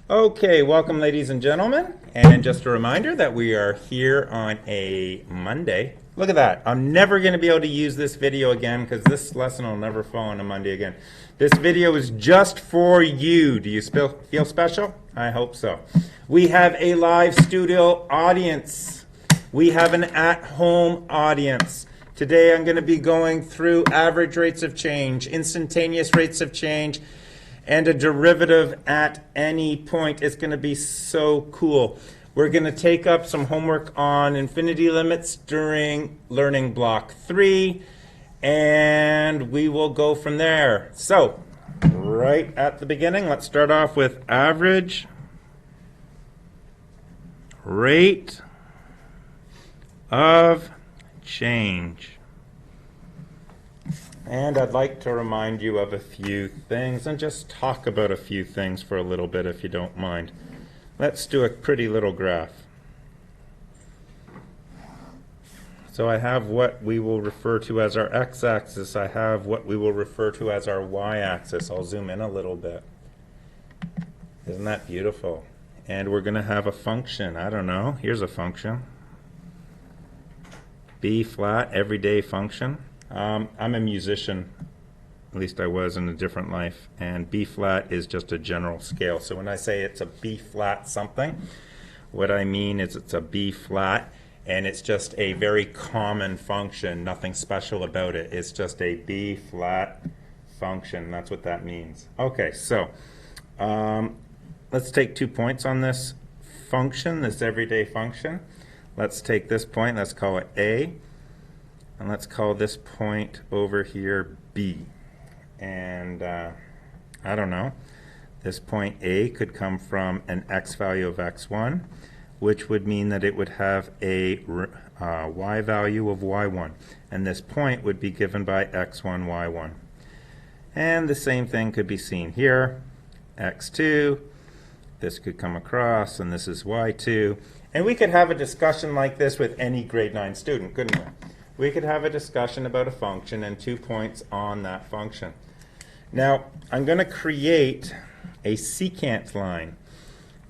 Okay, welcome ladies and gentlemen, and just a reminder that we are here on a Monday. Look at that. I'm never going to be able to use this video again because this lesson will never fall on a Monday again. This video is just for you. Do you feel special? I hope so. We have a live studio audience. We have an at-home audience. Today I'm going to be going through average rates of change, instantaneous rates of change, and a derivative at any point. It's going to be so cool. We're going to take up some homework on infinity limits during learning block 3, and we will go from there. So, right at the beginning, let's start off with average rate of change. And I'd like to remind you of a few things and just talk about a few things for a little bit if you don't mind. Let's do a pretty little graph. So I have what we will refer to as our x-axis. I have what we will refer to as our y-axis. I'll zoom in a little bit. Isn't that beautiful? And we're going to have a function. I don't know. Here's a function. B flat, everyday function. I'm a musician, at least I was in a different life, and B flat is just a general scale. So when I say it's a B flat something, what I mean is it's a B flat, and it's just a very common function, nothing special about it. It's just a B flat function. That's what that means. Okay, so let's take 2 points on this function, this everyday function. Let's take this point, let's call it A. And let's call this point over here B. And I don't know, this point A could come from an x value of x1, which would mean that it would have a y value of y1. And this point would be given by x1, y1. And the same thing could be seen here, x2. This could come across, and this is y2. And we could have a discussion like this with any grade 9 student, couldn't we? We could have a discussion about a function and 2 points on that function. Now, I'm going to create a secant line.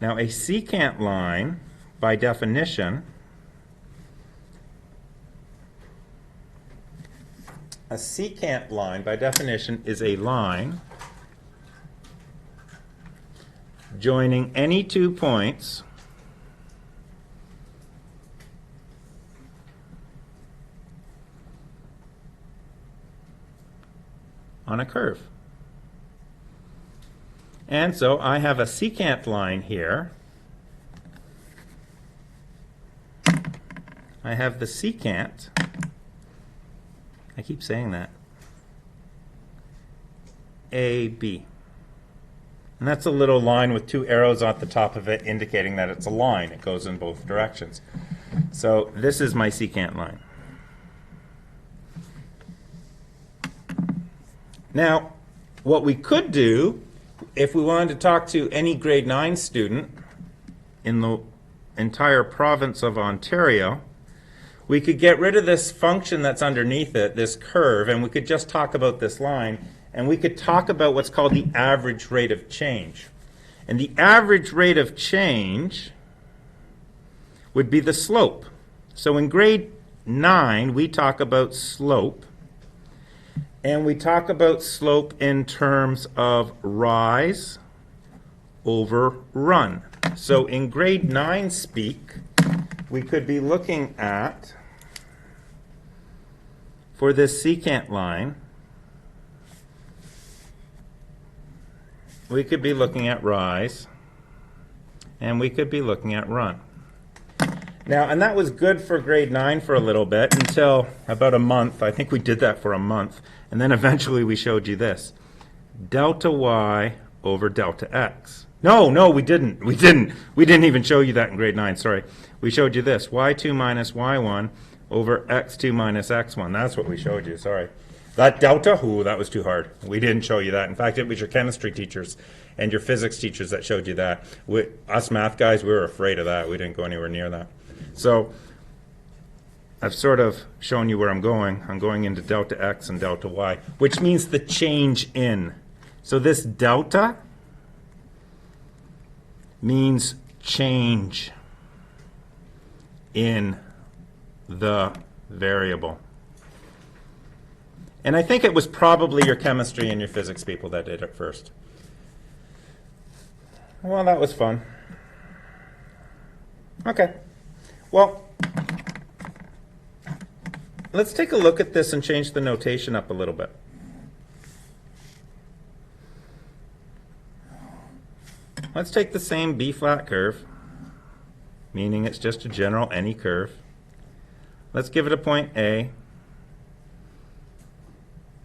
Now, a secant line, by definition, is a line joining any 2 points on a curve. And so I have a secant line here. I have the secant. I keep saying that. AB. And that's a little line with 2 arrows at the top of it indicating that it's a line. It goes in both directions. So this is my secant line. Now, what we could do, if we wanted to talk to any grade 9 student in the entire province of Ontario, we could get rid of this function that's underneath it, this curve, and we could just talk about this line, and we could talk about what's called the average rate of change. And the average rate of change would be the slope. So in grade 9, we talk about slope. And we talk about slope in terms of rise over run. So in grade 9 speak, we could be looking at, for this secant line, we could be looking at rise, and we could be looking at run. Now, and that was good for grade 9 for a little bit until about a month. I think we did that for a month. And then eventually we showed you this. Delta y over delta x. No, we didn't. We didn't even show you that in grade 9, sorry. We showed you this. y2 minus y1 over x2 minus x1. That's what we showed you, sorry. That delta, ooh, that was too hard. We didn't show you that. In fact, it was your chemistry teachers and your physics teachers that showed you that. Us math guys, we were afraid of that. We didn't go anywhere near that. So I've sort of shown you where I'm going. I'm going into delta x and delta y, which means the change in. So this delta means change in the variable. And I think it was probably your chemistry and your physics people that did it first. Well, that was fun. Okay. Well, let's take a look at this and change the notation up a little bit. Let's take the same B-flat curve, meaning it's just a general any curve. Let's give it a point A.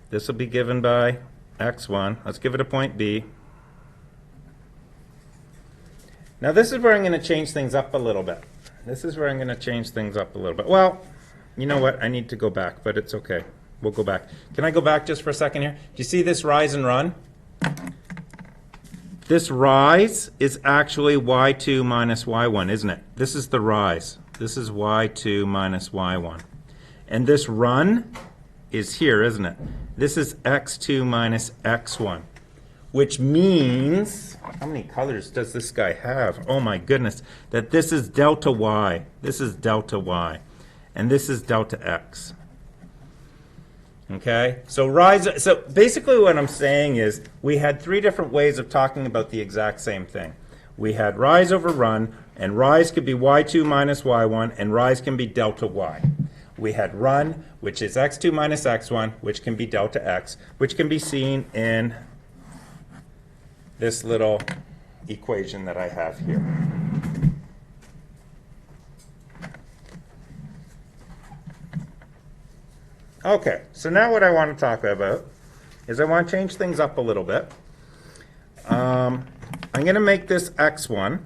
This will be given by x1. Let's give it a point B. Now this is where I'm going to change things up a little bit. This is where I'm going to change things up a little bit. Well, you know what? I need to go back, but it's okay. We'll go back. Can I go back just for a second here? Do you see this rise and run? This rise is actually y2 minus y1, isn't it? This is the rise. This is y2 minus y1. And this run is here, isn't it? This is x2 minus x1, which means, how many colors does this guy have? Oh my goodness, that this is delta y. This is delta y. And this is delta x. Okay, so basically what I'm saying is we had three different ways of talking about the exact same thing. We had rise over run, and rise could be y2 minus y1, and rise can be delta y. We had run, which is x2 minus x1, which can be delta x, which can be seen in this little equation that I have here. Okay, so now what I want to talk about is I want to change things up a little bit. I'm going to make this x1,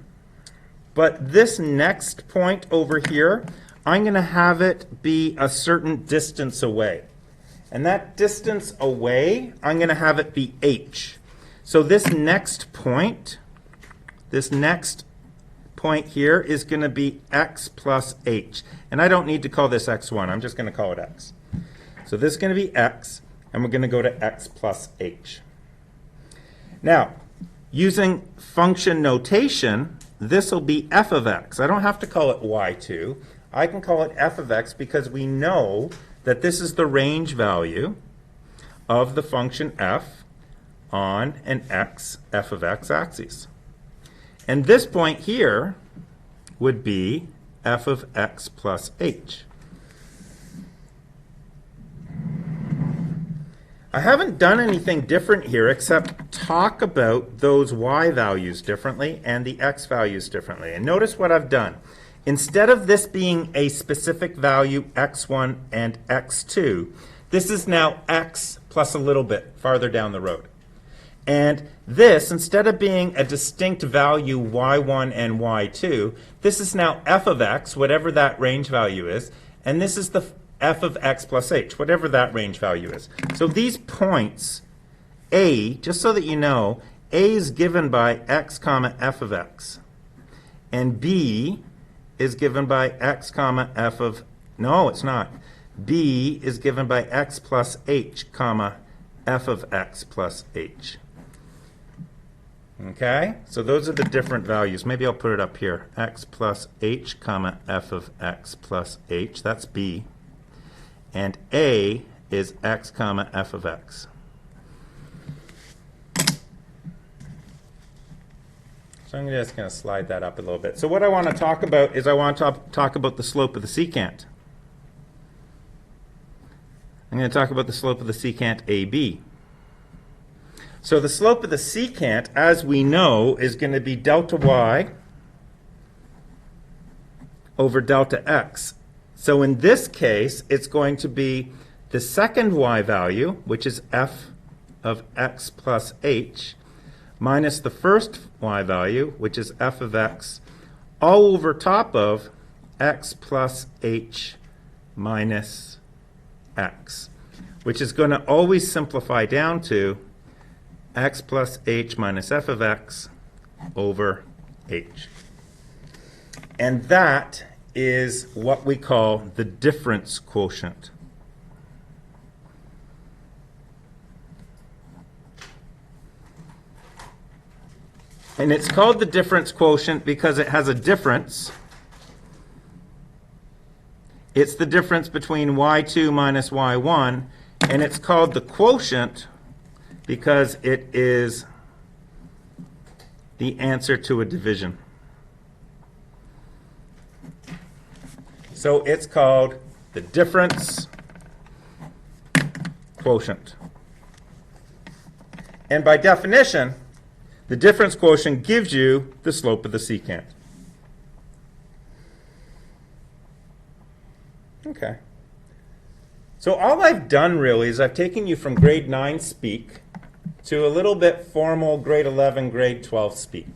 but this next point over here, I'm going to have it be a certain distance away. And that distance away, I'm going to have it be h. So this next point here is going to be x plus h. And I don't need to call this x1, I'm just going to call it x. So this is going to be x, and we're going to go to x plus h. Now, using function notation, this will be f of x. I don't have to call it y2. I can call it f of x because we know that this is the range value of the function f on an f of x axis. And this point here would be f of x plus h. I haven't done anything different here except talk about those y values differently and the x values differently. And notice what I've done. Instead of this being a specific value x1 and x2, this is now x plus a little bit farther down the road. And this, instead of being a distinct value y1 and y2, this is now f of x, whatever that range value is, and this is the f of x plus h, whatever that range value is. So these points, A, just so that you know, A is given by x comma f of x, and B is given by x comma f of, no, it's not. B is given by x plus h comma f of x plus h. Okay, so those are the different values. Maybe I'll put it up here. X plus h comma f of x plus h, that's B. And A is x comma f of x. So I'm just going to slide that up a little bit. So what I want to talk about is I want to talk about the slope of the secant. I'm going to talk about the slope of the secant AB. So the slope of the secant, as we know, is going to be delta y over delta x. So in this case, it's going to be the second y value, which is f of x plus h, minus the first y value, which is f of x, all over top of x plus h minus x, which is going to always simplify down to x plus h minus f of x over h. And that is what we call the difference quotient. And it's called the difference quotient because it has a difference. It's the difference between y2 minus y1, and it's called the quotient because it is the answer to a division. So it's called the difference quotient. And by definition, the difference quotient gives you the slope of the secant. Okay. So all I've done really is I've taken you from grade 9 speak to a little bit formal grade 11, grade 12 speak.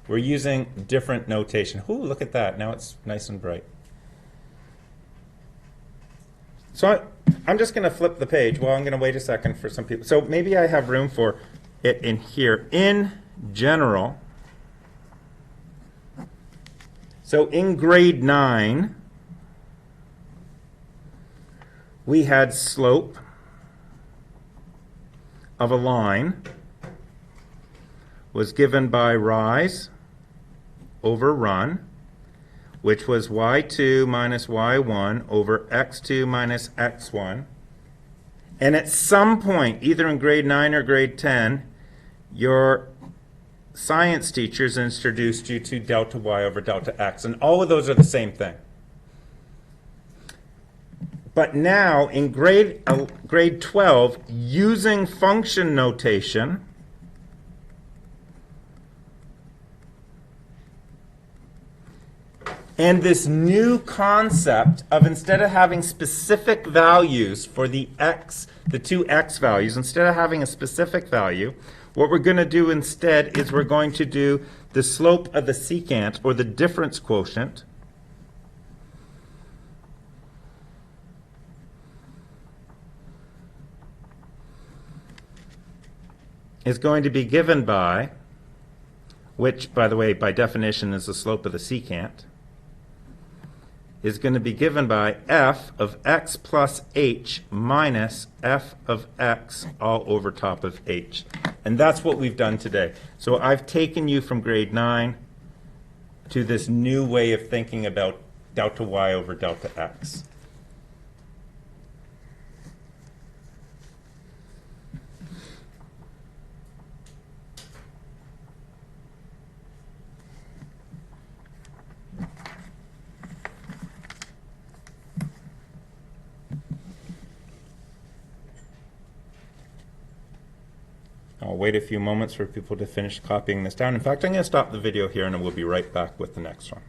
We're using different notation. Ooh, look at that. Now it's nice and bright. So I'm just going to flip the page. Well, I'm going to wait a second for some people. So maybe I have room for it in here. In general, so in grade 9, we had slope of a line was given by rise over run, which was y2 minus y1 over x2 minus x1. And at some point, either in grade 9 or grade 10, your science teachers introduced you to delta y over delta x. And all of those are the same thing. But now, in grade 12, using function notation, and this new concept of instead of having specific values for the two x values, instead of having a specific value, what we're going to do instead is we're going to do the slope of the secant, or the difference quotient, is going to be given by, which, by the way, by definition is the slope of the secant, is going to be given by f of x plus h minus f of x all over top of h. And that's what we've done today. So I've taken you from grade 9 to this new way of thinking about delta y over delta x. I'll wait a few moments for people to finish copying this down. In fact, I'm going to stop the video here and we'll be right back with the next one.